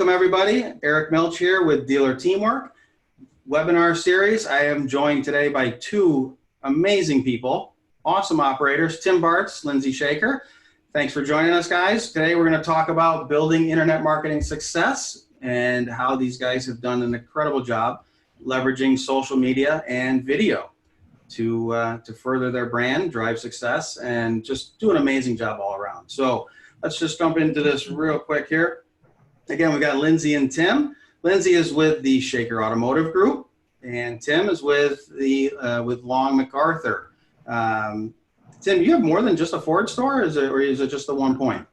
welcome everybody. Eric Milch here with Dealer Teamwork webinar series. I am joined today by two amazing people, awesome operators, Tim Bartz, Lindsey Shaker. Thanks for joining us, guys. Today we're going to talk about building internet marketing success and how these guys have done an incredible job leveraging social media and video to further their brand, drive success, and just do an amazing job all around. So let's just jump into this real quick here. Again, we got Lindsey and Tim. Lindsey is with the Shaker Automotive Group, and Tim is with with Long MacArthur. Tim, do you have more than just a Ford store, or is it just the 1 point?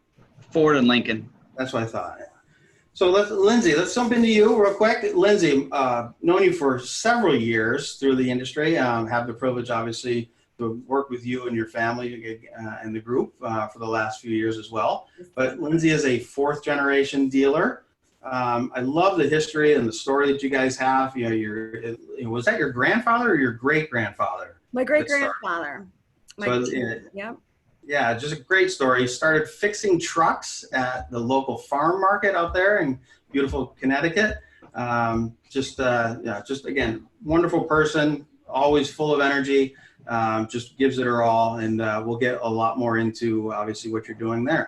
Ford and Lincoln. That's what I thought. So Lindsey, let's jump into you real quick. Lindsey, known you for several years through the industry. Have the privilege, obviously, to work with you and your family and the group for the last few years as well. But Lindsey is a fourth generation dealer. I love the history and the story that you guys have. You know, was that your grandfather or your great grandfather? My great grandfather. Yeah, just a great story. He started fixing trucks at the local farm market out there in beautiful Connecticut. Just again, wonderful person, always full of energy. Just gives it her all, and we'll get a lot more into obviously what you're doing there.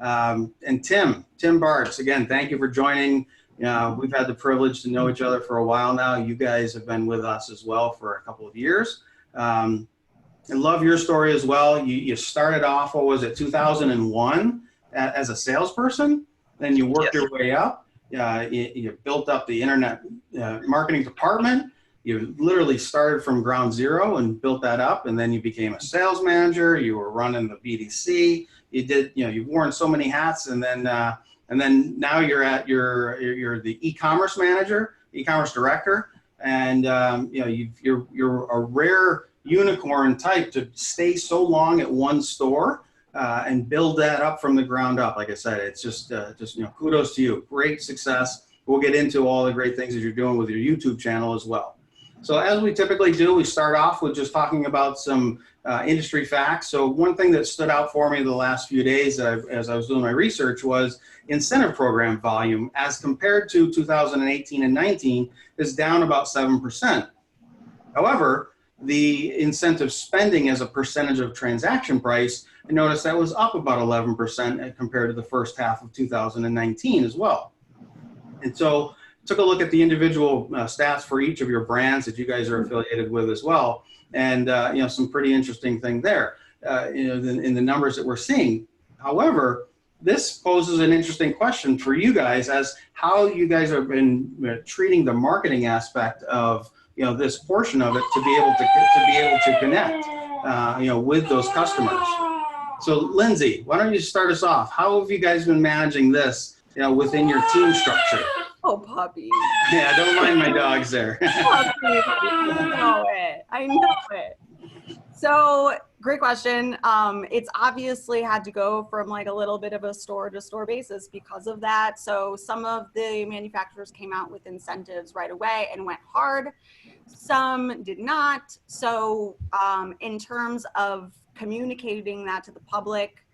And Tim Bartz, again, thank you for joining. We've had the privilege to know each other for a while now. You guys have been with us as well for a couple of years. And love your story as well. You started off, what was it, 2001 as a salesperson, then you worked your way up. You built up the internet marketing department. You literally started from ground zero and built that up, and then you became a sales manager. You were running the BDC. You've worn so many hats, and then now you're the e-commerce manager, e-commerce director, and you're a rare unicorn type to stay so long at one store and build that up from the ground up. Like I said, it's just kudos to you. Great success. We'll get into all the great things that you're doing with your YouTube channel as well. So as we typically do, we start off with just talking about some industry facts. So one thing that stood out for me the last few days as I was doing my research was incentive program volume as compared to 2018 and 19 is down about 7%. However, the incentive spending as a percentage of transaction price, I noticed that was up about 11% compared to the first half of 2019 as well. And so took a look at the individual stats for each of your brands that you guys are affiliated with as well. And, some pretty interesting thing there in the numbers that we're seeing. However, this poses an interesting question for you guys as how you guys have been treating the marketing aspect of this portion of it to be able to connect, with those customers. So Lindsey, why don't you start us off? How have you guys been managing this, within your team structure? Oh, puppy. Yeah, don't mind my dogs there. Puppy. I know it. So great question. It's obviously had to go from like a little bit of a store to store basis because of that. So some of the manufacturers came out with incentives right away and went hard. Some did not. So in terms of communicating that to the public,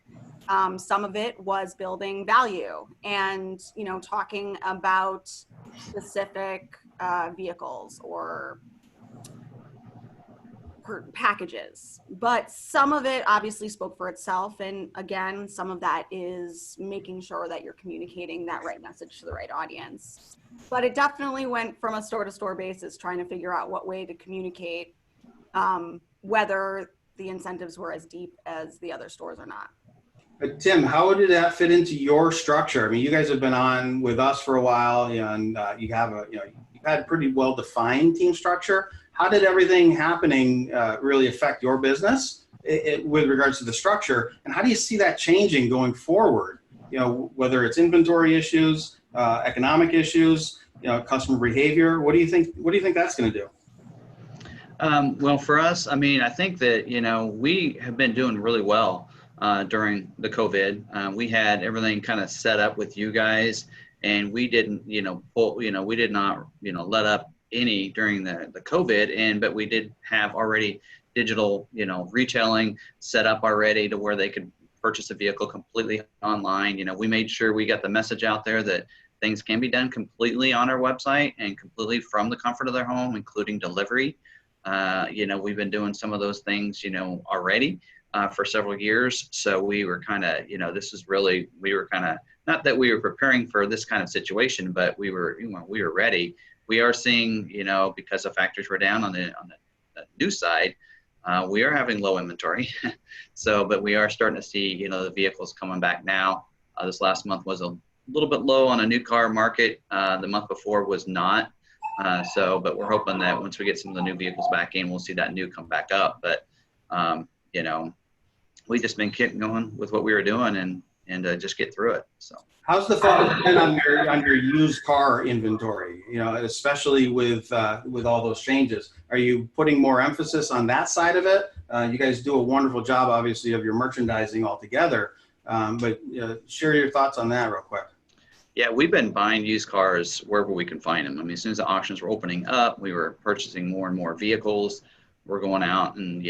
some of it was building value and, talking about specific vehicles or packages, but some of it obviously spoke for itself. And again, some of that is making sure that you're communicating that right message to the right audience. But it definitely went from a store to store basis, trying to figure out what way to communicate, whether the incentives were as deep as the other stores or not. But Tim, how did that fit into your structure? I mean, you guys have been on with us for a while, and you have you've had pretty well-defined team structure. How did everything happening really affect your business with regards to the structure? And how do you see that changing going forward? Whether it's inventory issues, economic issues, customer behavior. What do you think that's going to do? Well, for us, I think that, we have been doing really well during the COVID. We had everything kind of set up with you guys, and we didn't, we did not, let up any during the COVID, but we did have already digital, retailing set up already to where they could purchase a vehicle completely online. We made sure we got the message out there that things can be done completely on our website and completely from the comfort of their home, including delivery. We've been doing some of those things, already for several years. So we were kind of, we were kind of, not that we were preparing for this kind of situation, but we were ready. We are seeing, because the factories were down on the new side, we are having low inventory. But we are starting to see, the vehicles coming back now. This last month was a little bit low on a new car market. The month before was not. But we're hoping that once we get some of the new vehicles back in, we'll see that new come back up. But, we just been keeping going with what we were doing and just get through it. So how's the focus been on your used car inventory? Especially with all those changes, are you putting more emphasis on that side of it? You guys do a wonderful job, obviously, of your merchandising altogether. But share your thoughts on that real quick. Yeah, we've been buying used cars wherever we can find them. I mean, as soon as the auctions were opening up, we were purchasing more and more vehicles. We're going out and,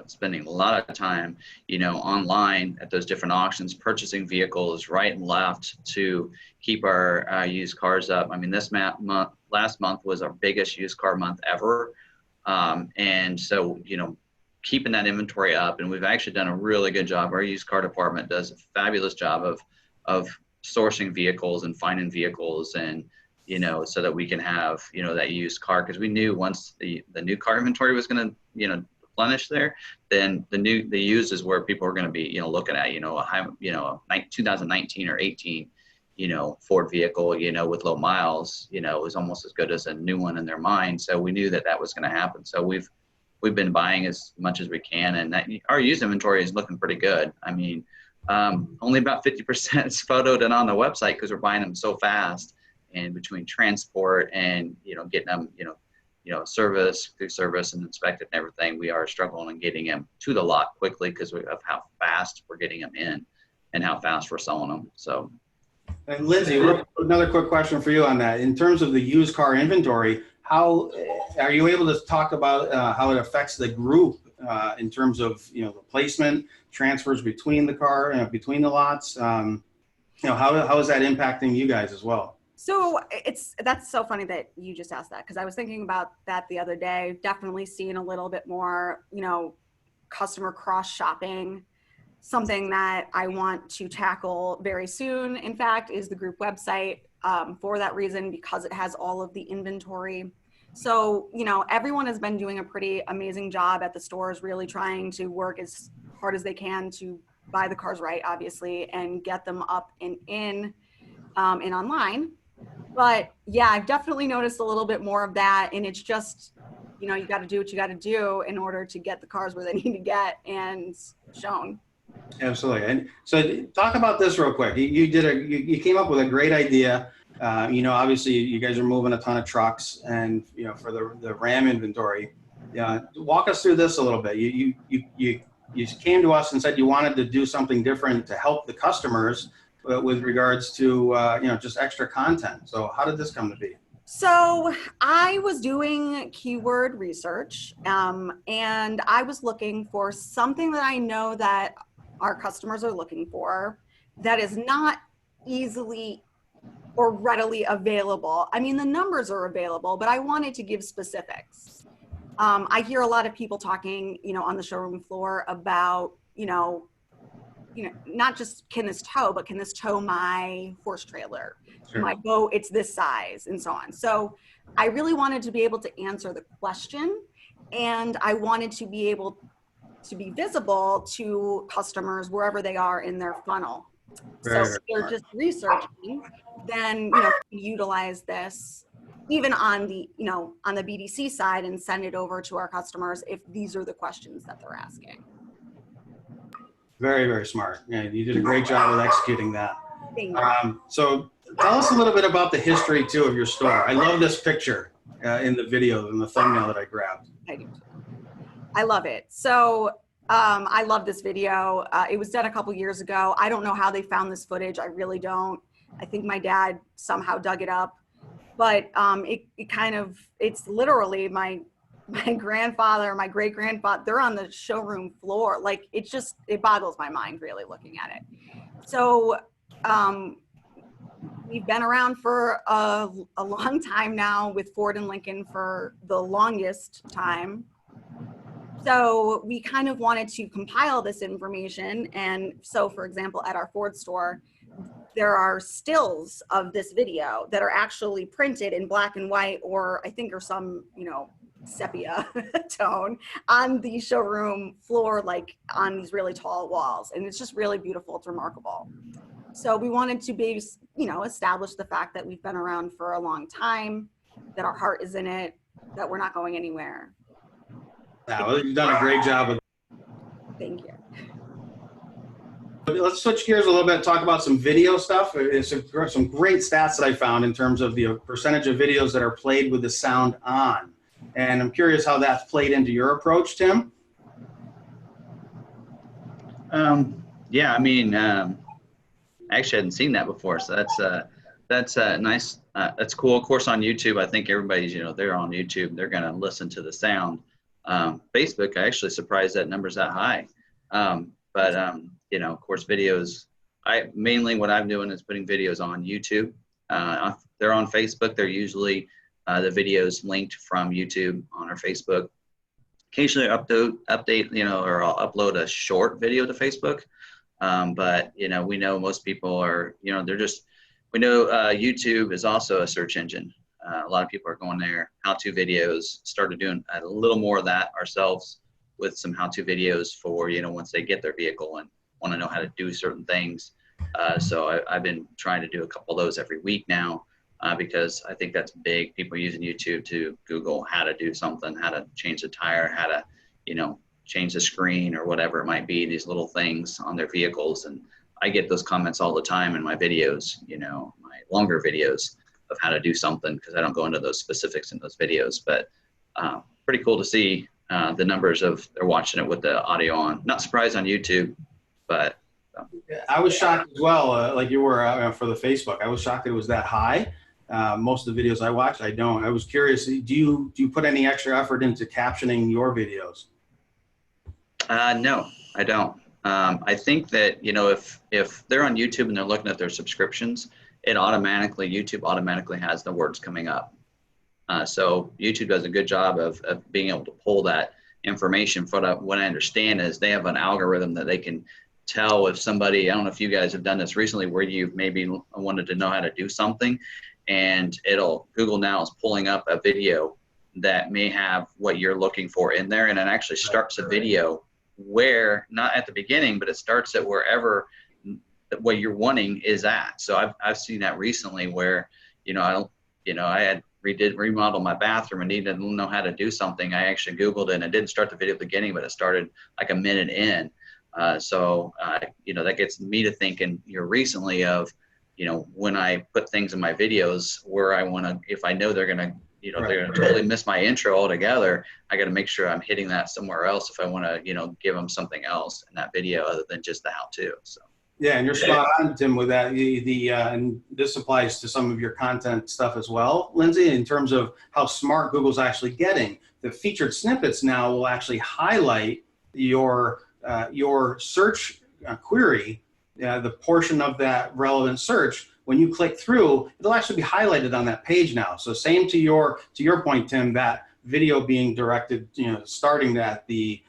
spending a lot of time, online at those different auctions, purchasing vehicles right and left to keep our used cars up. I mean, last month was our biggest used car month ever. And so, keeping that inventory up, and we've actually done a really good job. Our used car department does a fabulous job of sourcing vehicles and finding vehicles and, so that we can have, that used car. Because we knew once the new car inventory was going to, replenish there, then the used is where people are going to be, looking at, a high, 2019 or 18, Ford vehicle, with low miles, is almost as good as a new one in their mind. So we knew that was going to happen. So we've been buying as much as we can, and our used inventory is looking pretty good. I mean, only about 50% is photoed and on the website because we're buying them so fast. And between transport and, getting them, through service and inspected and everything, we are struggling in getting them to the lot quickly because of how fast we're getting them in and how fast we're selling them. So. And Lindsey, another quick question for you on that. In terms of the used car inventory, how are you able to talk about how it affects the group in terms of, the placement, transfers between the car, between the lots? How is that impacting you guys as well? So that's so funny that you just asked that, because I was thinking about that the other day. Definitely seeing a little bit more, customer cross shopping. Something that I want to tackle very soon, in fact, is the group website for that reason, because it has all of the inventory. So, everyone has been doing a pretty amazing job at the stores, really trying to work as hard as they can to buy the cars right, obviously, and get them up and in and online. But yeah, I've definitely noticed a little bit more of that. And it's just, you got to do what you got to do in order to get the cars where they need to get and shown. Absolutely. And so talk about this real quick. You came up with a great idea. Obviously you guys are moving a ton of trucks and, for the Ram inventory. Walk us through this a little bit. You came to us and said you wanted to do something different to help the customers with regards to, just extra content. So how did this come to be? So I was doing keyword research and I was looking for something that I know that our customers are looking for that is not easily or readily available. I mean, the numbers are available, but I wanted to give specifics. I hear a lot of people talking, on the showroom floor about, not just can this tow, but can this tow my horse trailer, Sure. my boat, it's this size, and so on. So I really wanted to be able to answer the question, and I wanted to be able to be visible to customers wherever they are in their funnel. So if they're just researching, then utilize this even on the on the BDC side and send it over to our customers if these are the questions that they're asking. Very, very smart. Yeah, you did a great job with executing that. Thank you. So tell us a little bit about the history too of your store. I love this picture in the video and the thumbnail that I grabbed. I do. I love it. So I love this video. It was done a couple years ago. I don't know how they found this footage. I really don't. I think my dad somehow dug it up, but it's literally my grandfather, my great grandfather, they're on the showroom floor. Like it boggles my mind really looking at it. So we've been around for a long time now, with Ford and Lincoln for the longest time. So we kind of wanted to compile this information. And so, for example, at our Ford store, there are stills of this video that are actually printed in black and white, or I think are some, sepia tone on the showroom floor, like on these really tall walls. And it's just really beautiful. It's remarkable. So we wanted to establish the fact that we've been around for a long time, that our heart is in it, that we're not going anywhere. Yeah, well, you've done a great job. Thank you. Let's switch gears a little bit and talk about some video stuff. It's some great stats that I found in terms of the percentage of videos that are played with the sound on. And I'm curious how that's played into your approach, Tim. Yeah, I mean, I actually hadn't seen that before, so that's nice. That's cool. Of course, on YouTube, I think everybody's, they're on YouTube, they're going to listen to the sound. Facebook, I actually surprised that number's that high. But of course, videos, mainly what I'm doing is putting videos on YouTube. They're on Facebook. They're usually the videos linked from YouTube on our Facebook. Occasionally update, or I'll upload a short video to Facebook. But, we know most people are, we know YouTube is also a search engine. A lot of people are going there, how-to videos, started doing a little more of that ourselves with some how-to videos for, once they get their vehicle and want to know how to do certain things. So I've been trying to do a couple of those every week now because I think that's big. People are using YouTube to Google how to do something, how to change the tire, how to, change the screen or whatever it might be, these little things on their vehicles. And I get those comments all the time in my videos, my longer videos of how to do something, because I don't go into those specifics in those videos. But pretty cool to see the numbers of they're watching it with the audio on. Not surprised on YouTube, but I was shocked as well, like you were for the Facebook. I was shocked it was that high. Most of the videos I watch, I don't. I was curious. Do you put any extra effort into captioning your videos? No, I don't. I think that if they're on YouTube and they're looking at their subscriptions, YouTube automatically has the words coming up. So YouTube does a good job of being able to pull that information. What I understand is they have an algorithm that they can tell if somebody, I don't know if you guys have done this recently, where you've maybe wanted to know how to do something, and Google now is pulling up a video that may have what you're looking for in there, and it actually starts a video where, not at the beginning, but it starts at wherever what you're wanting is at. So I've seen that recently where, I had remodeled my bathroom and needed to know how to do something. I actually Googled it, and it didn't start the video at the beginning, but it started like a minute in. So that gets me to thinking recently of, when I put things in my videos where I want to, if I know they're going to, they're going to totally miss my intro altogether, I got to make sure I'm hitting that somewhere else if I want to, give them something else in that video other than just the how-to. So. Yeah, and you're spot on, Tim, with that. And this applies to some of your content stuff as well, Lindsey, in terms of how smart Google's actually getting. The featured snippets now will actually highlight your search query, the portion of that relevant search. When you click through, it'll actually be highlighted on that page now. So same to your point, Tim, that video being directed, starting at the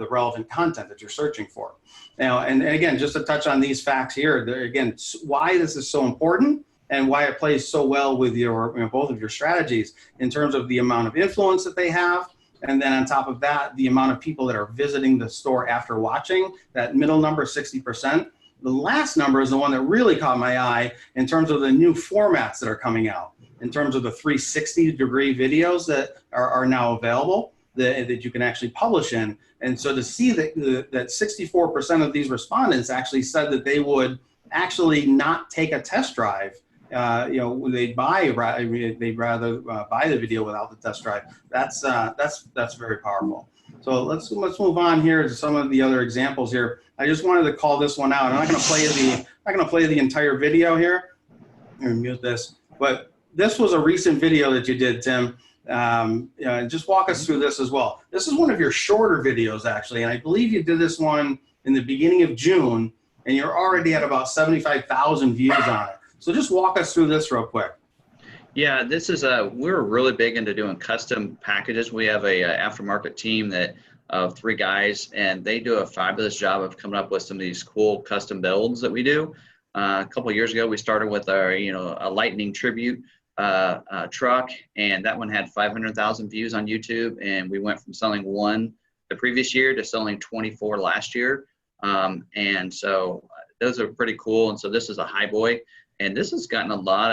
relevant content that you're searching for. Now, and again, just to touch on these facts here, again, why this is so important and why it plays so well with both of your strategies in terms of the amount of influence that they have. And then on top of that, the amount of people that are visiting the store after watching, that middle number, 60%. The last number is the one that really caught my eye in terms of the new formats that are coming out, in terms of the 360-degree videos that are now available that you can actually publish in. And so to see that 64% of these respondents actually said that they would actually not take a test drive. They'd rather buy the video without the test drive. That's very powerful. So let's move on here to some of the other examples here. I just wanted to call this one out. I'm not going to play the entire video here. I'm going to mute this. But this was a recent video that you did, Tim. Just walk us through this as well. This is one of your shorter videos, actually, and I believe you did this one in the beginning of June, and you're already at about 75,000 views on it. So just walk us through this real quick. Yeah, this is we're really big into doing custom packages. We have a aftermarket team that of 3 guys, and they do a fabulous job of coming up with some of these cool custom builds that we do. A couple of years ago, we started with our, a Lightning Tribute truck, and that one had 500,000 views on YouTube, and we went from selling 1 the previous year to selling 24 last year. And so those are pretty cool. And so this is a highboy, and this has gotten a lot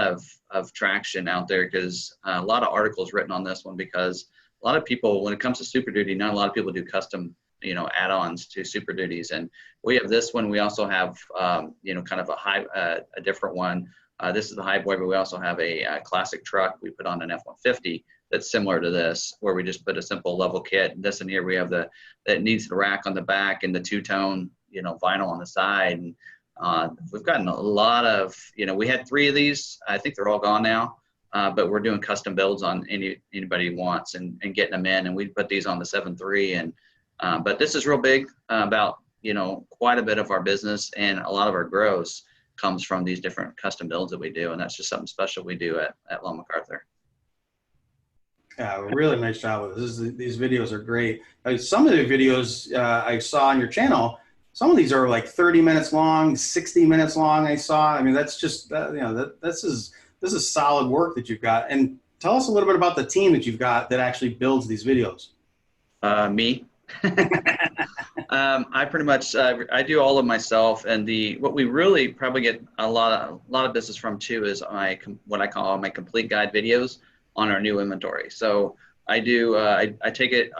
of traction out there because a lot of articles written on this one, because a lot of people, when it comes to Super Duty, not a lot of people do custom, add-ons to Super Duties. And we have this one. We also have, kind of a different one. This is the highboy, but we also have a classic truck we put on an F-150 that's similar to this, where we just put a simple level kit. This in here, we have that needs the rack on the back and the 2-tone, vinyl on the side. And we've gotten a lot of, we had 3 of these. I think they're all gone now. But we're doing custom builds on anybody wants and getting them in, and we put these on the 7.3. And but this is real big about quite a bit of our business, and a lot of our gross comes from these different custom builds that we do, and that's just something special we do at Long MacArthur. Yeah, really nice job with this. These videos are great. Some of the videos I saw on your channel, some of these are like 30 minutes long, 60 minutes long. I saw. I mean, that's just this is solid work that you've got. And tell us a little bit about the team that you've got that actually builds these videos. Me. I pretty much I do all of myself, and what we really probably get a lot of business from too is what I call my complete guide videos on our new inventory. So I do I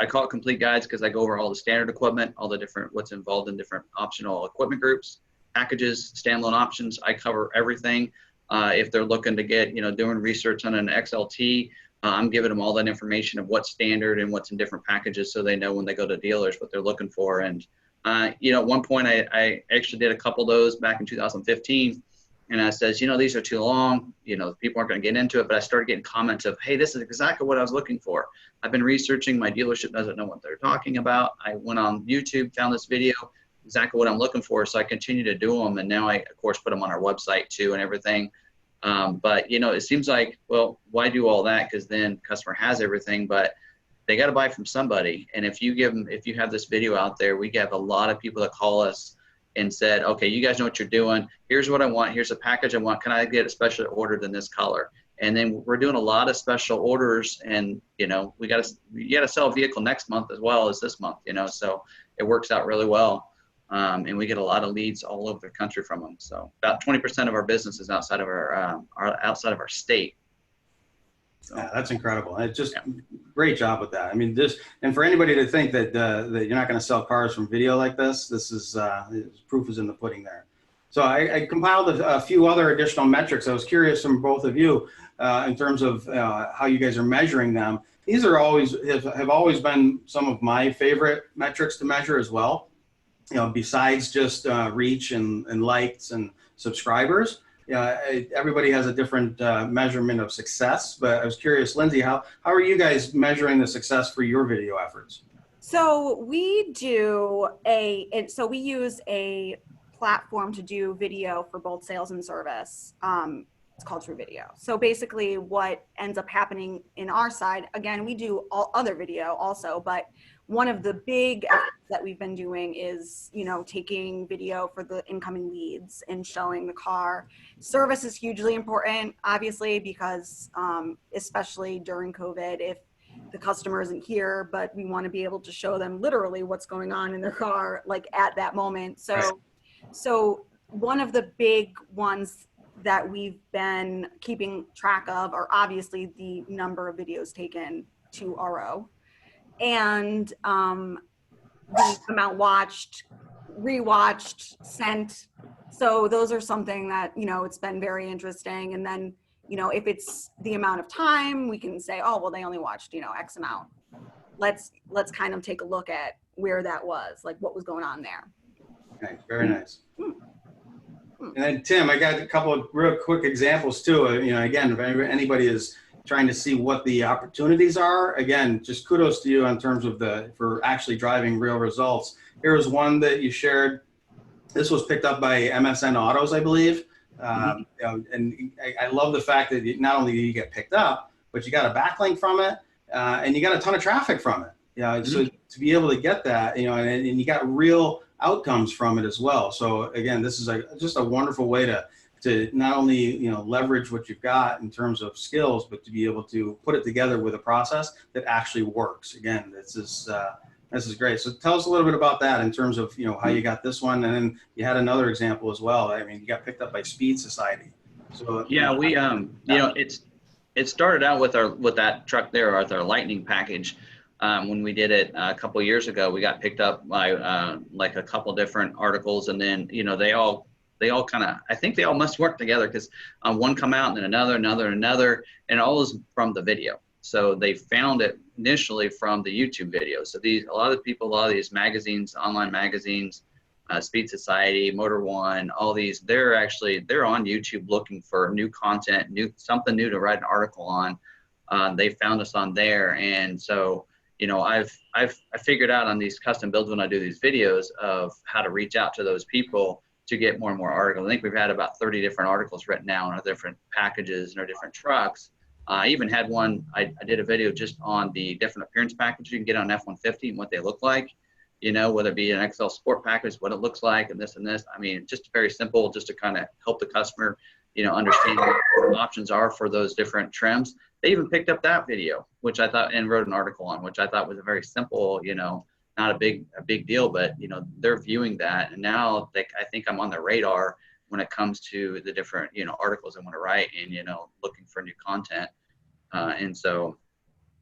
call it complete guides because I go over all the standard equipment, all the different what's involved in different optional equipment groups, packages, standalone options. I cover everything. If they're looking to get, doing research on an XLT, I'm giving them all that information of what's standard and what's in different packages, so they know when they go to dealers what they're looking for. And, at one point I actually did a couple of those back in 2015, and I says, these are too long, people aren't going to get into it. But I started getting comments of, hey, this is exactly what I was looking for. I've been researching, my dealership doesn't know what they're talking about. I went on YouTube, found this video, exactly what I'm looking for. So I continue to do them. And now I, of course, put them on our website too and everything. But, it seems like, well, why do all that? Because then customer has everything, but they got to buy from somebody. And if you have this video out there, we get a lot of people that call us and said, okay, you guys know what you're doing. Here's what I want. Here's a package I want. Can I get it specially ordered in this color? And then we're doing a lot of special orders, and, you got to sell a vehicle next month as well as this month, so it works out really well. And we get a lot of leads all over the country from them. So about 20% of our business is outside of our state. So. Yeah, that's incredible. It's just great job with that. I mean, and for anybody to think that that you're not going to sell cars from video like this is proof is in the pudding there. So I compiled a few other additional metrics. I was curious from both of you in terms of how you guys are measuring them. These are have always been some of my favorite metrics to measure as well. Besides just reach and likes and subscribers, everybody has a different measurement of success. But I was curious, Lindsey, how are you guys measuring the success for your video efforts? So we use a platform to do video for both sales and service. It's called True Video. So basically what ends up happening in our side, again, we do all other video also, but one of the big efforts that we've been doing is, taking video for the incoming leads and showing the car. Service is hugely important, obviously, because especially during COVID, if the customer isn't here, but we want to be able to show them literally what's going on in their car, like at that moment. So one of the big ones that we've been keeping track of are obviously the number of videos taken to RO. And the amount watched, rewatched, sent. So those are something that, it's been very interesting. And then, if it's the amount of time, we can say, oh, well, they only watched, X amount. Let's kind of take a look at where that was, like what was going on there. Okay, very nice. And then Tim, I got a couple of real quick examples too. Again, if anybody is trying to see what the opportunities are, again, just kudos to you in terms of for actually driving real results. Here was one that you shared. This was picked up by MSN Autos, I believe. You know, and I love the fact that not only do you get picked up, but you got a backlink from it, and you got a ton of traffic from it. You know, so to be able to get that, you know, and you got real outcomes from it as well. So again, this is just a wonderful way to not only, you know, leverage what you've got in terms of skills, but to be able to put it together with a process that actually works. Again, this is great. So tell us a little bit about that in terms of, you know, how you got this one, and then you had another example as well. I mean, you got picked up by Speed Society. So yeah, we you know, it started out with that truck there, with our Lightning package. When we did it a couple of years ago, we got picked up by like a couple different articles, and then, you know, they all kind of, I think they all must work together, because one come out and then another, and all is from the video. So they found it initially from the YouTube video. So a lot of these magazines, online magazines, Speed Society, Motor One, all these, they're on YouTube looking for new content, something new to write an article on. They found us on there, and so, you know, I figured out on these custom builds, when I do these videos, of how to reach out to those people to get more and more articles. I think we've had about 30 different articles written now on our different packages and our different trucks. I even had one, I did a video just on the different appearance packages you can get on F-150 and what they look like, you know, whether it be an XL Sport package, what it looks like, and this and this. I mean, just very simple, just to kind of help the customer, you know, understand what the options are for those different trims. They even picked up that video, which I thought, and wrote an article on, which I thought was a very simple, you know, not a big deal, but, you know, they're viewing that, and now I think I'm on the radar when it comes to the different, you know, articles I want to write, and, you know, looking for new content. And so,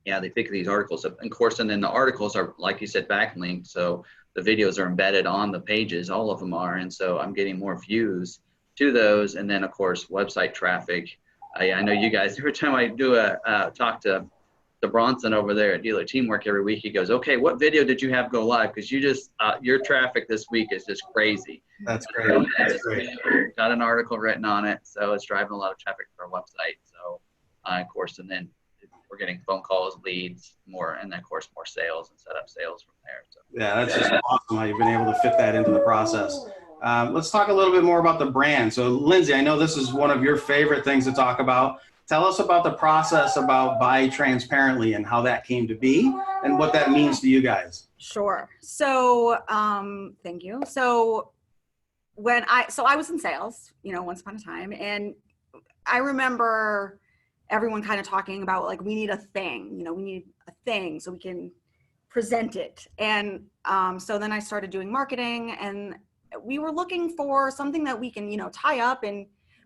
yeah, they pick these articles up, and of course, and then the articles are, like you said, backlinked. So the videos are embedded on the pages, all of them are. And so I'm getting more views to those. And then of course, website traffic. I know you guys, every time I do talk to Bronson over there at Dealer Teamwork every week, he goes, okay, what video did you have go live? Because you just, your traffic this week is just crazy. That's great. That's great. Got an article written on it. So it's driving a lot of traffic to our website. So of course, and then we're getting phone calls, leads, more, and then of course more sales, and set up sales from there. So yeah, that's just awesome how you've been able to fit that into the process. Let's talk a little bit more about the brand. So Lindsey, I know this is one of your favorite things to talk about. Tell us about the process about Buy Transparently and how that came to be and what that means to you guys. Sure. So thank you. So I was in sales, you know, once upon a time, and I remember everyone kind of talking about, like, we need a thing, you know, we need a thing so we can present it. And so then I started doing marketing, and we were looking for something that we can, you know, tie up,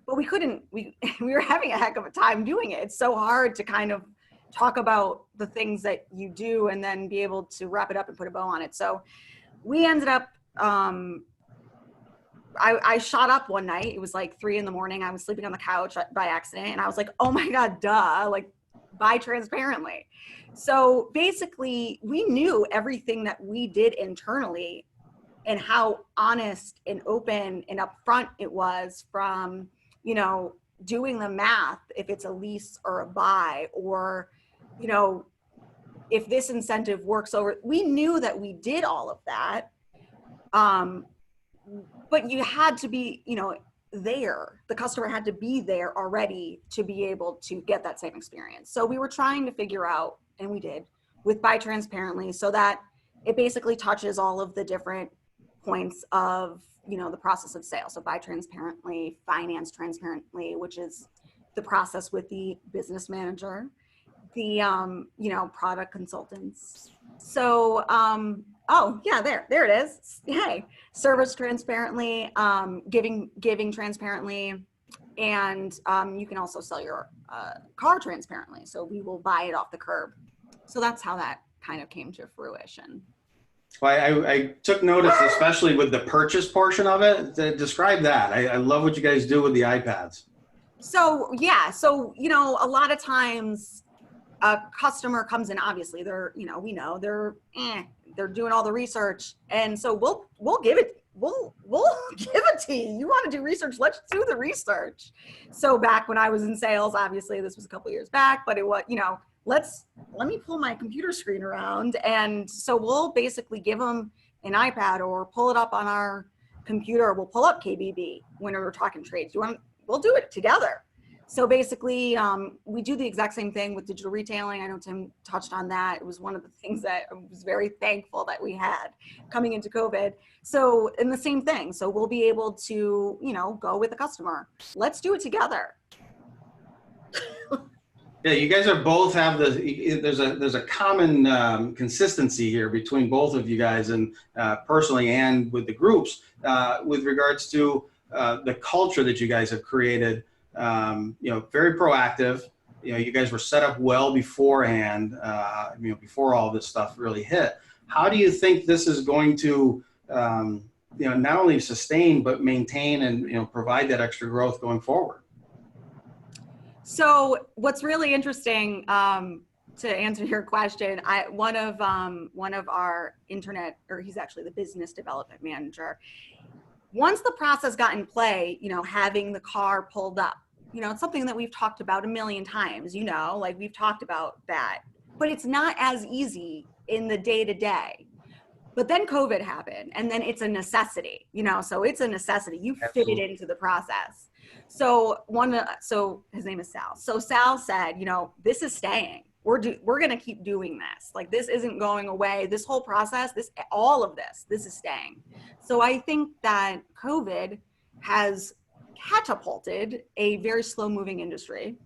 but we couldn't, we were having a heck of a time doing it. It's so hard to kind of talk about the things that you do and then be able to wrap it up and put a bow on it. So we ended up, I shot up one night. It was like 3 a.m. I was sleeping on the couch by accident, and I was like, oh my God, duh, like, Buy Transparently. So basically, we knew everything that we did internally and how honest and open and upfront it was from, you know, doing the math, if it's a lease or a buy, or, you know, if this incentive works over. We knew that we did all of that. But you had to be, you know, there. The customer had to be there already to be able to get that same experience. So we were trying to figure out, and we did, with Buy Transparently, so that it basically touches all of the different points of, you know, the process of sale. So Buy Transparently, Finance Transparently, which is the process with the business manager, the, you know, product consultants. So, oh yeah, there it is. Hey, service transparently, giving transparently, and you can also sell your car transparently. So we will buy it off the curb. So that's how that kind of came to fruition. Well, I took notice, especially with the purchase portion of it. Describe that. I love what you guys do with the iPads. So yeah, so, you know, a lot of times a customer comes in, obviously they're, you know, we know they're doing all the research, and so we'll give it, we'll give it to you. You want to do research, let's do the research. So back when I was in sales, obviously this was a couple years back, but it was, you know, let me pull my computer screen around, and so we'll basically give them an iPad or pull it up on our computer. We'll pull up KBB when we're talking trades. we'll do it together. So basically, we do the exact same thing with digital retailing. I know Tim touched on that. It was one of the things that I was very thankful that we had coming into COVID. So, and the same thing. So we'll be able to, you know, go with the customer. Let's do it together. Yeah, you guys are both have there's a common consistency here between both of you guys, and personally and with the groups, with regards to the culture that you guys have created. You know, very proactive. You know, you guys were set up well beforehand. You know, before all this stuff really hit. How do you think this is going to, you know, not only sustain but maintain and, you know, provide that extra growth going forward? So what's really interesting, to answer your question, one of our internet, or he's actually the business development manager. Once the process got in play, you know, having the car pulled up, you know, it's something that we've talked about a million times, you know, like we've talked about that, but it's not as easy in the day to day. But then COVID happened, and then it's a necessity, you know, so it's a necessity. You fit it into the process. So so his name is Sal. So Sal said, you know, this is staying. We're going to keep doing this. Like, this isn't going away. This whole process, all of this is staying. So I think that COVID has catapulted a very slow moving industry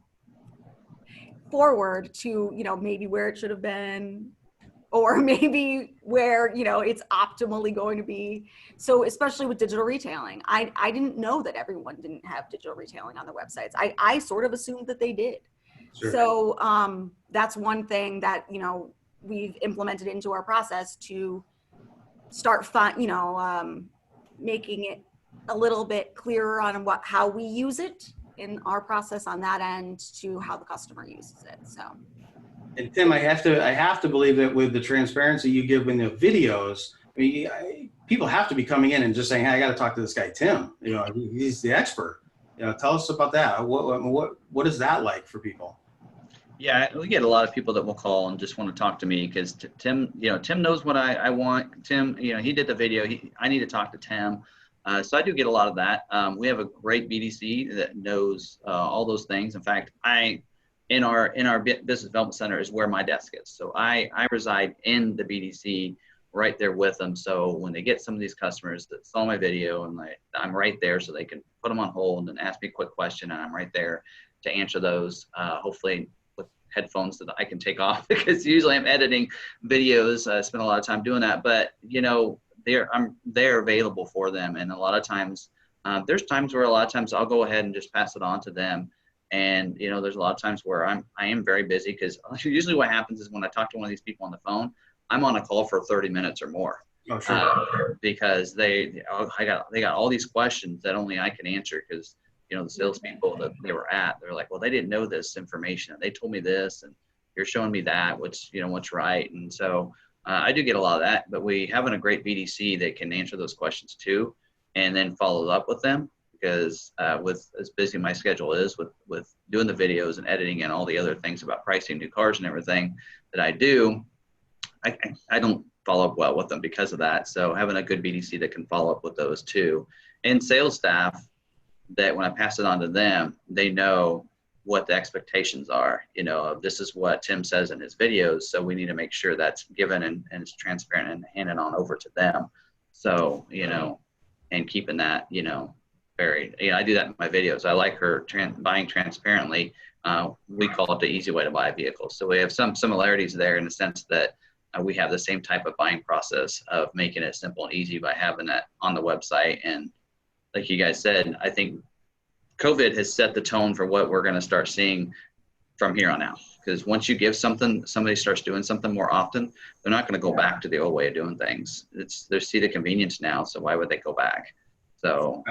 forward to, you know, maybe where it should have been, or maybe where, you know, it's optimally going to be. So especially with digital retailing, I didn't know that everyone didn't have digital retailing on their websites. I sort of assumed that they did. Sure. So that's one thing that, you know, we've implemented into our process to start, making it a little bit clearer on how we use it in our process on that end to how the customer uses it. So. And Tim, I have to believe that with the transparency you give in the videos, I mean, people have to be coming in and just saying, "Hey, I got to talk to this guy, Tim. You know, he's the expert." You know, tell us about that. What is that like for people? Yeah, we get a lot of people that will call and just want to talk to me because Tim, you know, Tim knows what I want. Tim, you know, he did the video. I need to talk to Tim. So I do get a lot of that. We have a great BDC that knows all those things. In fact, in our business development center is where my desk is. So I reside in the BDC right there with them. So when they get some of these customers that saw my video, and I'm right there, so they can put them on hold and ask me a quick question, and I'm right there to answer those. Hopefully with headphones that I can take off, because usually I'm editing videos. I spend a lot of time doing that, but you know, I'm there available for them. And a lot of times, there's times where I'll go ahead and just pass it on to them. And, you know, there's a lot of times where I am very busy, because usually what happens is when I talk to one of these people on the phone, I'm on a call for 30 minutes or more. Oh, sure. Because they got all these questions that only I can answer, because, you know, the salespeople that they were they're like, well, they didn't know this information. They told me this, and you're showing me that, what's right. And so I do get a lot of that, but we having a great BDC that can answer those questions too, and then follow up with them. Because with as busy my schedule is with doing the videos and editing and all the other things about pricing new cars and everything that I do, I don't follow up well with them because of that. So having a good BDC that can follow up with those too, and sales staff that when I pass it on to them, they know what the expectations are. You know, this is what Tim says in his videos, so we need to make sure that's given and it's transparent and handed on over to them. So, you know, and keeping that, you know, I do that in my videos. I like her buying transparently. We call it the easy way to buy a vehicle. So we have some similarities there in the sense that we have the same type of buying process of making it simple and easy by having that on the website. And like you guys said, I think COVID has set the tone for what we're going to start seeing from here on out. Because once you give something, somebody starts doing something more often, they're not going to go back to the old way of doing things. They see the convenience now, so why would they go back? So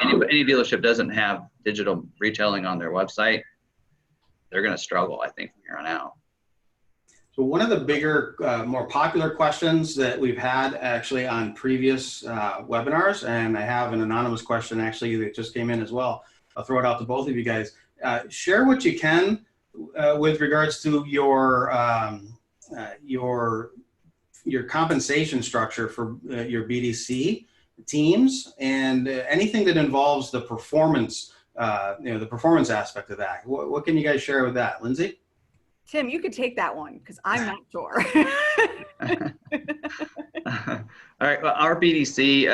any dealership doesn't have digital retailing on their website, they're going to struggle, I think, from here on out. So one of the bigger, more popular questions that we've had actually on previous webinars, and I have an anonymous question actually that just came in as well. I'll throw it out to both of you guys. Share what you can with regards to your compensation structure for your BDC teams, and anything that involves the performance the performance aspect of that. What can you guys share with that, Lindsey? Tim, you could take that one because I'm not sure. All right. Well, our BDC,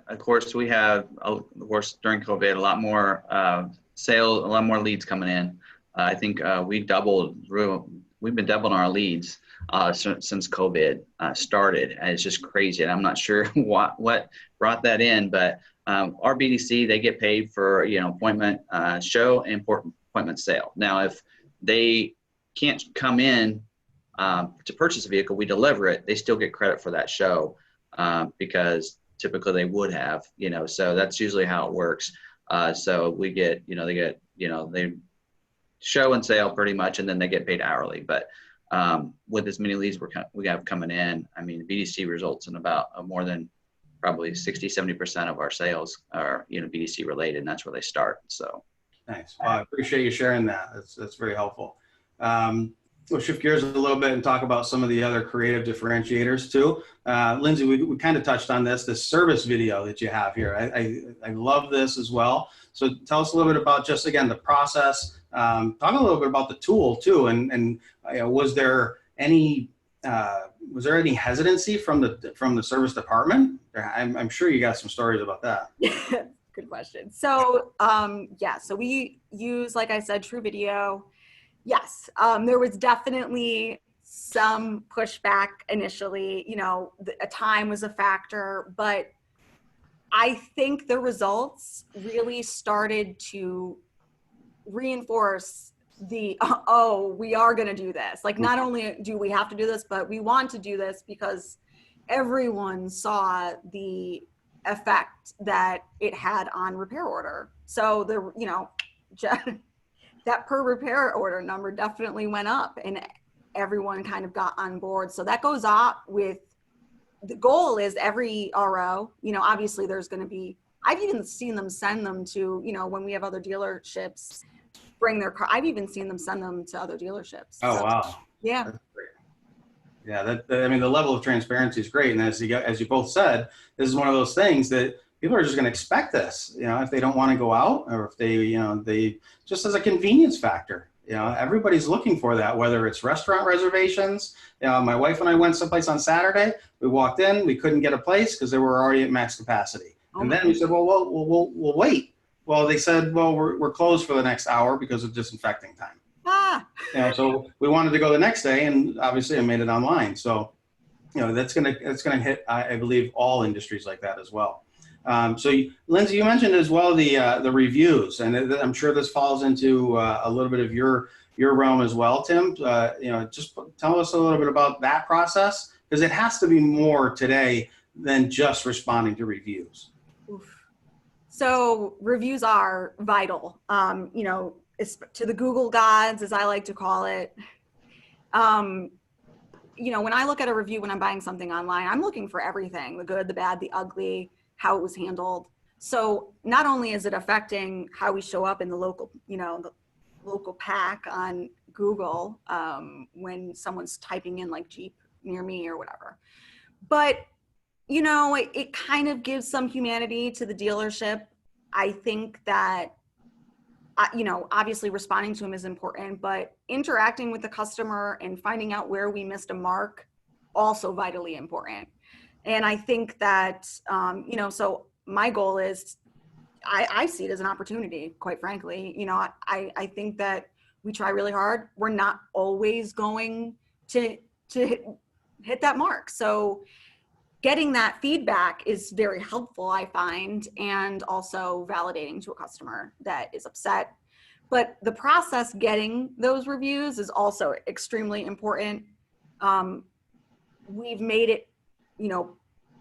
of course, we have, of course, during COVID, a lot more sales, a lot more leads coming in. I think we've been doubling our leads since COVID started. And it's just crazy. And I'm not sure what brought that in, but our BDC, they get paid for, appointment show and appointment sale. Now, if they can't come in to purchase a vehicle, we deliver it, they still get credit for that show because typically they would have, so that's usually how it works. So we get, they show and sale pretty much, and then they get paid hourly. But with as many leads we have coming in, I mean, BDC results in about more than probably 60-70% of our sales are, BDC related, and that's where they start. So nice. Well, I appreciate you sharing that. That's very helpful. We'll shift gears a little bit and talk about some of the other creative differentiators too. Lindsey, we kind of touched on this service video that you have here. I love this as well. So tell us a little bit about just, again, the process. Talk a little bit about the tool too. And was there any hesitancy from the service department? I'm sure you got some stories about that. Good question. So so we use, like I said, True Video. Yes, there was definitely some pushback initially, a time was a factor, but I think the results really started to reinforce we are going to do this. Like, not only do we have to do this, but we want to do this because everyone saw the effect that it had on repair order. So that per repair order number definitely went up and everyone kind of got on board. So that goes up with, the goal is every RO, obviously there's going to be, I've even seen them send them to, when we have other dealerships bring their car, I've even seen them send them to other dealerships. Oh, wow. Yeah. That's great. Yeah. The level of transparency is great. And as you both said, this is one of those things that people are just going to expect this, if they don't want to go out, or if they just as a convenience factor, everybody's looking for that, whether it's restaurant reservations. My wife and I went someplace on Saturday. We walked in, we couldn't get a place because they were already at max capacity. And then we said, well, we'll wait. Well, they said, well, we're closed for the next hour because of disinfecting time. So we wanted to go the next day, and obviously I made it online. So, that's gonna hit, I believe, all industries like that as well. So Lindsey, you mentioned as well the reviews, and I'm sure this falls into a little bit of your realm as well, Tim. Just tell us a little bit about that process, because it has to be more today than just responding to reviews. So reviews are vital, to the Google gods, as I like to call it. When I look at a review when I'm buying something online, I'm looking for everything, the good, the bad, the ugly, how it was handled. So not only is it affecting how we show up in the local pack on Google when someone's typing in like Jeep near me or whatever, but it kind of gives some humanity to the dealership. I think that, obviously responding to them is important, but interacting with the customer and finding out where we missed a mark, also vitally important. And I think that, so my goal is, I see it as an opportunity, quite frankly. I think that we try really hard. We're not always going to hit that mark. So getting that feedback is very helpful, I find, and also validating to a customer that is upset. But the process getting those reviews is also extremely important. We've made it,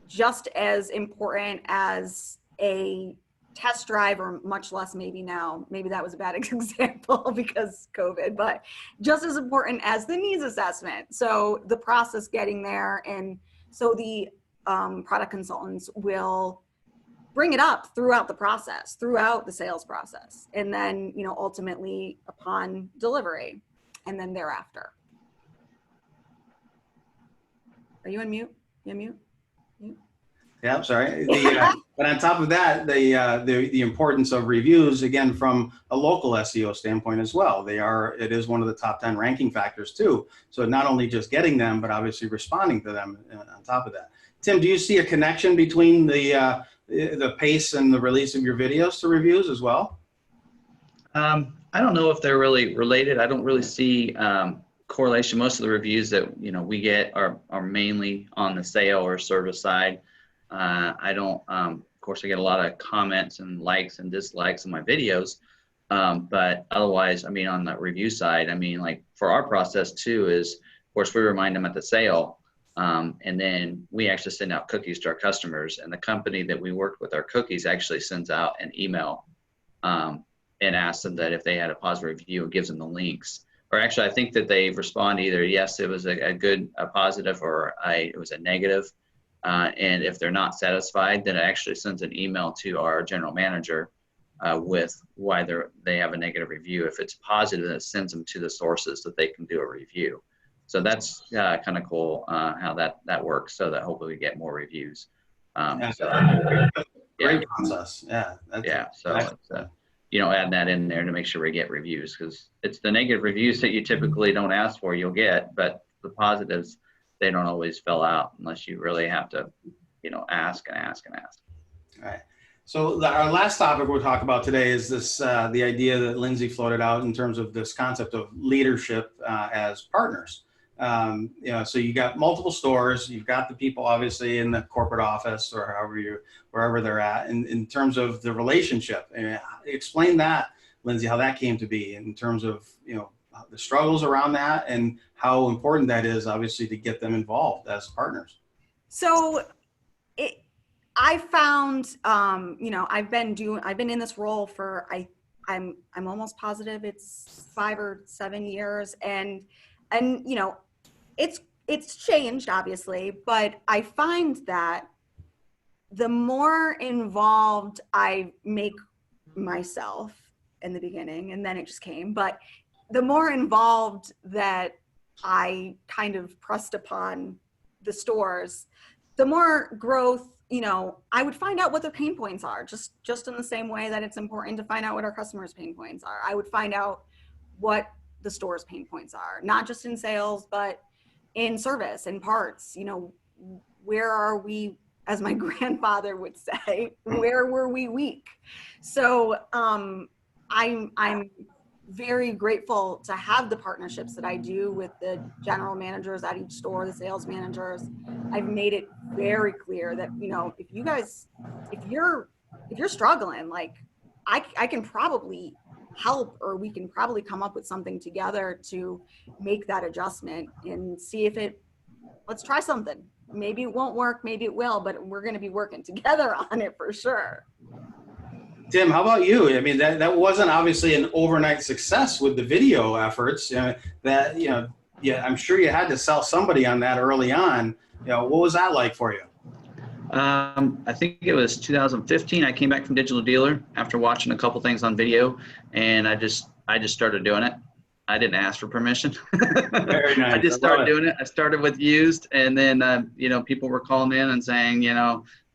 just as important as a test drive, or much less maybe now. Maybe that was a bad example because COVID, but just as important as the needs assessment. So the process getting there, and so the product consultants will bring it up throughout the process, throughout the sales process, and then, ultimately upon delivery, and then thereafter. Are you on mute? You on mute? Mute? Yeah, I'm sorry. But on top of that, the importance of reviews, again, from a local SEO standpoint as well. It is one of the top 10 ranking factors too. So not only just getting them, but obviously responding to them on top of that. Tim, do you see a connection between the pace and the release of your videos to reviews as well? I don't know if they're really related. I don't really see correlation. Most of the reviews that we get are mainly on the sale or service side. I don't. Of course, I get a lot of comments and likes and dislikes on my videos, but otherwise, I mean, on the review side, I mean, like for our process too is, of course, we remind them at the sale, and then we actually send out cookies to our customers, and the company that we worked with our cookies actually sends out an email. And asks them that if they had a positive review, it gives them the links. Or actually, I think that they respond either yes, it was a positive, or it was a negative. And if they're not satisfied, then it actually sends an email to our general manager with why they have a negative review. If it's positive, then it sends them to the sources that they can do a review. So that's kind of cool how that works, so that hopefully we get more reviews. Great process. Yeah. So it's, add that in there to make sure we get reviews, because it's the negative reviews that you typically don't ask for, you'll get, but the positives, they don't always fill out unless you really have to, ask and ask and ask. All right. So our last topic we'll talk about today is this, the idea that Lindsey floated out in terms of this concept of leadership as partners. So you got multiple stores, you've got the people obviously in the corporate office or wherever they're at, in terms of the relationship. And explain that, Lindsey, how that came to be in terms of, the struggles around that and how important that is obviously to get them involved as partners. So I found, I've been in this role for, I'm almost positive it's 5 or 7 years, and it's changed obviously, but I find that the more involved I make myself in the beginning, and then it just came, but the more involved that I kind of pressed upon the stores, the more growth, I would find out what their pain points are, just in the same way that it's important to find out what our customers' pain points are. I would find out what the store's pain points are, not just in sales, but in service and parts. Where are we, as my grandfather would say, where were we weak? So I'm very grateful to have the partnerships that I do with the general managers at each store, the sales managers. I've made it very clear that, if you're struggling, like I can probably help, or we can probably come up with something together to make that adjustment and see if let's try something. Maybe it won't work, maybe it will, but we're going to be working together on it for sure. Tim, how about you? I mean, that wasn't obviously an overnight success with the video efforts. I'm sure you had to sell somebody on that early on. What was that like for you? I think it was 2015. I came back from Digital Dealer after watching a couple things on video, and I just started doing it. I didn't ask for permission. Very nice. I just started doing it. I started with used, and then people were calling in and saying,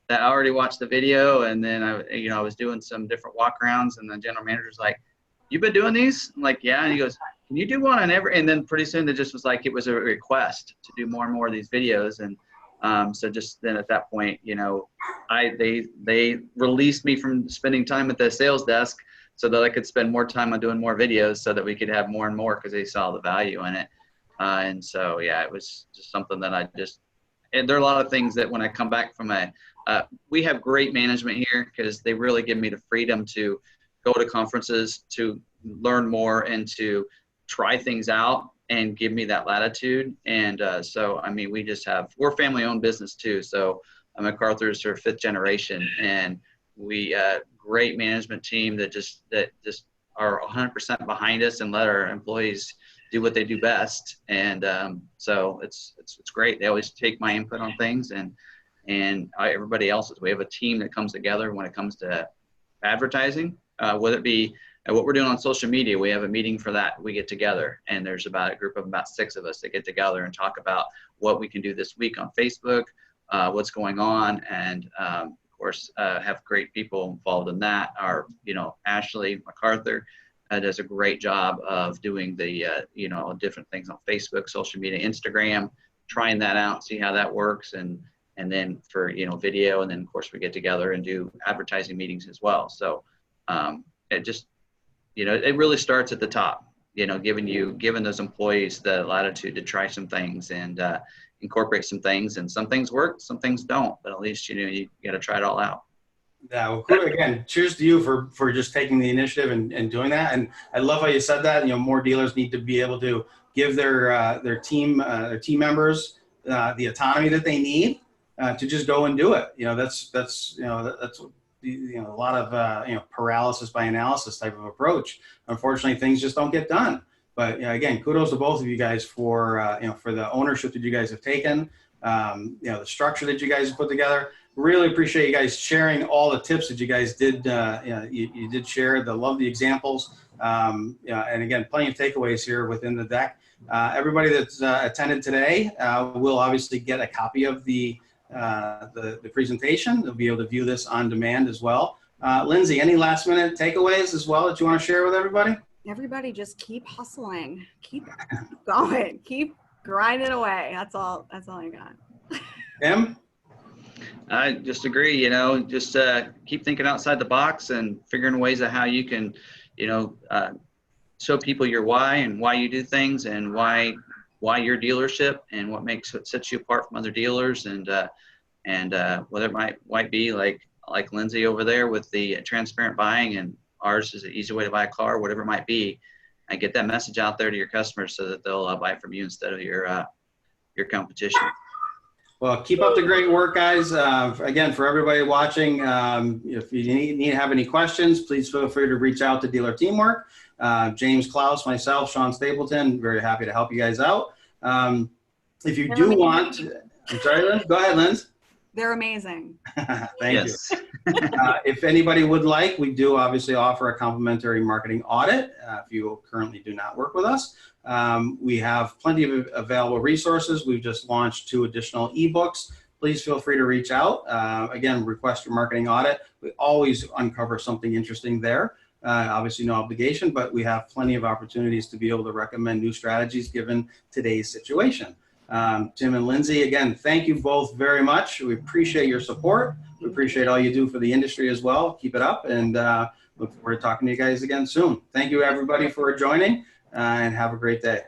that I already watched the video, and then I was doing some different walkarounds, and the general manager's like, "You've been doing these?" I'm like, "Yeah." And he goes, "Can you do one on every?" And then pretty soon it just was like, it was a request to do more and more of these videos. And so just then at that point, they released me from spending time at the sales desk so that I could spend more time on doing more videos, so that we could have more and more, because they saw the value in it. And so, yeah, it was just something that and there are a lot of things that when I come back from we have great management here, because they really give me the freedom to go to conferences, to learn more, and to try things out, and give me that latitude. And so, I mean, we're family-owned business too. So MacArthur's are 5th generation, and we great management team that just are 100% behind us and let our employees do what they do best. And so it's great. They always take my input on things, and everybody else's. We have a team that comes together when it comes to advertising, whether it be what we're doing on social media. We have a meeting for that. We get together, and there's about a group of about 6 of us that get together and talk about what we can do this week on Facebook, what's going on, and of course have great people involved in that. Our, Ashley MacArthur does a great job of doing the, different things on Facebook, social media, Instagram, trying that out, see how that works, and then for, video, and then of course we get together and do advertising meetings as well. So it just, it really starts at the top, giving those employees the latitude to try some things and incorporate some things, and some things work, some things don't, but at least, you got to try it all out. Yeah, well, again, cheers to you for just taking the initiative and doing that. And I love how you said that. More dealers need to be able to give their team members the autonomy that they need to just go and do it. That's a lot of paralysis by analysis type of approach. Unfortunately, things just don't get done. But again, kudos to both of you guys for for the ownership that you guys have taken. The structure that you guys have put together. Really appreciate you guys sharing all the tips that you guys did. You did share. Love the examples. And again, plenty of takeaways here within the deck. Everybody that's attended today will obviously get a copy of the presentation. They'll be able to view this on demand as well. Lindsay, any last minute takeaways as well that you want to share with everybody? Everybody just keep hustling, keep going, keep grinding away. That's all I got. Tim? I just agree, just keep thinking outside the box and figuring ways of how you can, show people your why and why you do things, and why your dealership, and what sets you apart from other dealers, and whether it might be like Lindsay over there with the transparent buying, and ours is an easy way to buy a car, whatever it might be, and get that message out there to your customers so that they'll buy from you instead of your competition. Well, keep up the great work, guys. Again, for everybody watching, if you have any questions, please feel free to reach out to Dealer Teamwork. James Klaus, myself, Sean Stapleton, very happy to help you guys out. If you do want, I'm sorry, Lynn? Go ahead, Linz. They're amazing. Thank you. If anybody would like, we do obviously offer a complimentary marketing audit if you currently do not work with us. We have plenty of available resources. We've just launched 2 additional ebooks. Please feel free to reach out. Again, request your marketing audit. We always uncover something interesting there. Obviously no obligation, but we have plenty of opportunities to be able to recommend new strategies given today's situation. Tim and Lindsay, again, thank you both very much. We appreciate your support. We appreciate all you do for the industry as well. Keep it up, and look forward to talking to you guys again soon. Thank you, everybody, for joining, and have a great day.